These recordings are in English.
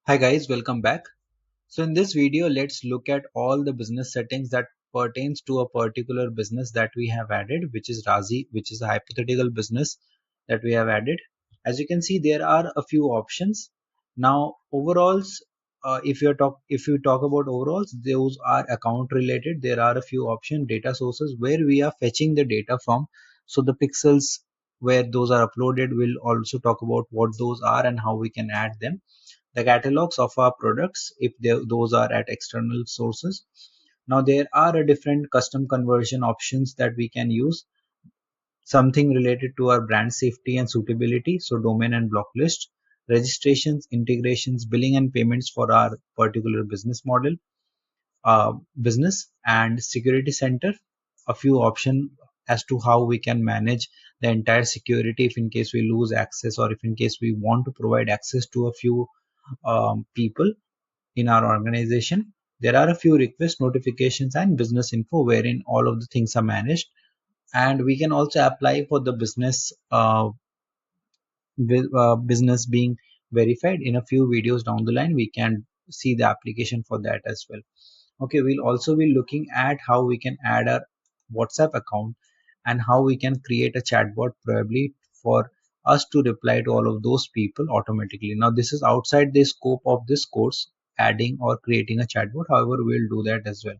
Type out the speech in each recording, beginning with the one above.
Hi guys, welcome back. So in this video, let's look at all the business settings that pertains to a particular business that we have added, which is Razi, which is a hypothetical business that we have added. As you can see, there are a few options. Now, overalls, if you talk about overalls, those are account related. There are a few option data sources where we are fetching the data from. So the pixels where those are uploaded, we'll also talk about what those are and how we can add them. The catalogs of our products if those are at external sources. Now there are a different custom conversion options that we can use, something related to our brand safety and suitability, so domain and block list, registrations, integrations, billing and payments for our particular business model, business and security center, a few options as to how we can manage the entire security if in case we lose access or if in case we want to provide access to a few people in our organization. There are a few request notifications and business info wherein all of the things are managed, and we can also apply for the business business being verified. In a few videos down the line we can see the application for that as well. Okay, we'll also be looking at how we can add our WhatsApp account and how we can create a chatbot probably for us to reply to all of those people automatically. Now this is outside the scope of this course, adding or creating a chatbot. However, we'll do that as well.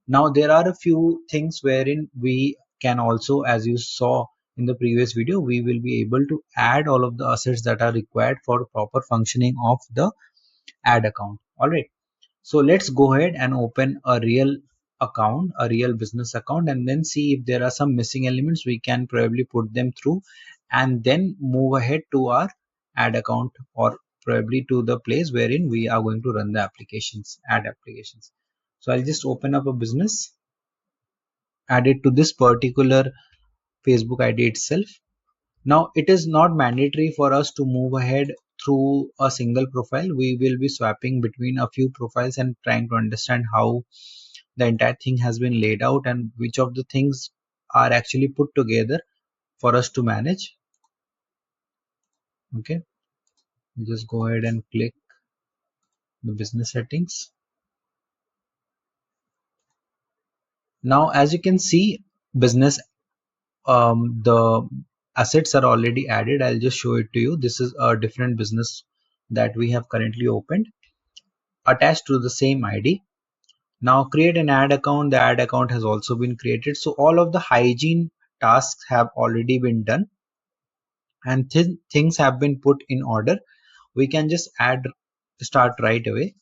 Now there are a few things wherein we can also, as you saw in the previous video, we will be able to add all of the assets that are required for proper functioning of the ad account. All right. So let's go ahead and open a real account, a real business account, and then see if there are some missing elements. We can probably put them through and then move ahead to our ad account or probably to the place wherein we are going to run the applications, ad applications. So I'll just open up a business, add it to this particular Facebook ID itself. Now it is not mandatory for us to move ahead through a single profile. We will be swapping between a few profiles and trying to understand how the entire thing has been laid out and which of the things are actually put together for us to manage. Okay, just go ahead and click the business settings. Now as you can see, business the assets are already added. I'll just show it to you. This is a different business that we have currently opened attached to the same ID. Now create an ad account. The ad account has also been created. So all of the hygiene tasks have already been done and things have been put in order. We can just start right away.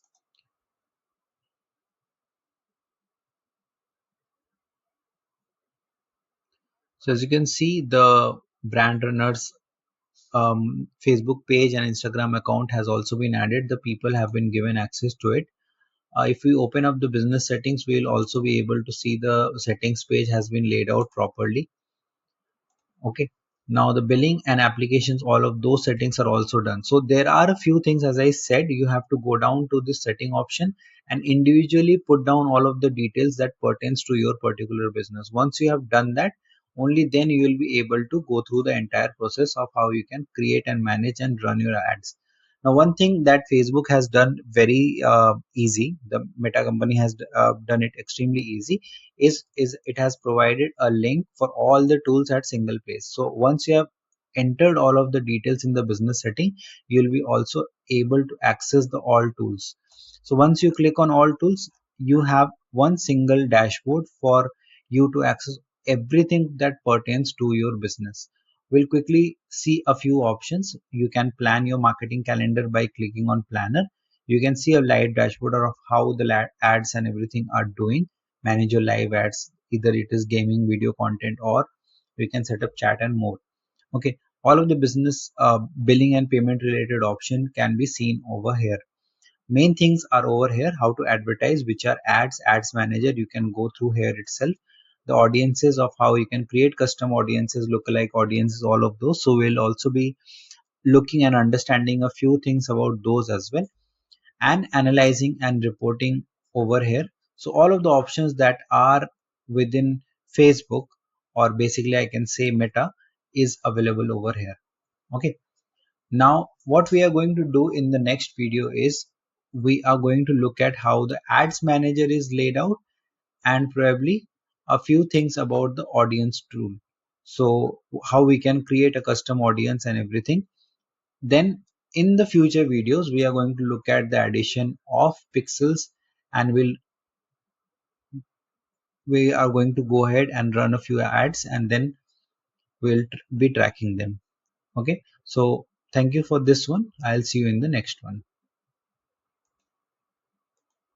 So as you can see, the brand runners Facebook page and Instagram account has also been added. The people have been given access to it. If we open up the business settings, we'll also be able to see the settings page has been laid out properly. Okay, now the billing and applications, all of those settings are also done. So there are a few things, as I said, you have to go down to this setting option and individually put down all of the details that pertains to your particular business. Once you have done that, only then you will be able to go through the entire process of how you can create and manage and run your ads. Now one thing that Facebook has done very easy, the Meta company has done it extremely easy, is it has provided a link for all the tools at single place. So once you have entered all of the details in the business setting, you will be also able to access the all tools. So once you click on all tools, you have one single dashboard for you to access everything that pertains to your business. We'll quickly see a few options. You can plan your marketing calendar by clicking on planner. You can see a live dashboard of how the ads and everything are doing. Manage your live ads, either it is gaming, video content, or we can set up chat and more. Okay, all of the business billing and payment related option can be seen over here. Main things are over here. How to advertise, which are ads manager, you can go through here itself. The audiences, of how you can create custom audiences, lookalike audiences, all of those. So we'll also be looking and understanding a few things about those as well, and analyzing and reporting over here. So all of the options that are within Facebook, or basically I can say Meta, is available over here. Okay, now what we are going to do in the next video is we are going to look at how the ads manager is laid out, and probably a few things about the audience tool. So how we can create a custom audience and everything. Then in the future videos, we are going to look at the addition of pixels, and we are going to go ahead and run a few ads, and then we'll be tracking them. Okay, so thank you for this one. I'll see you in the next one.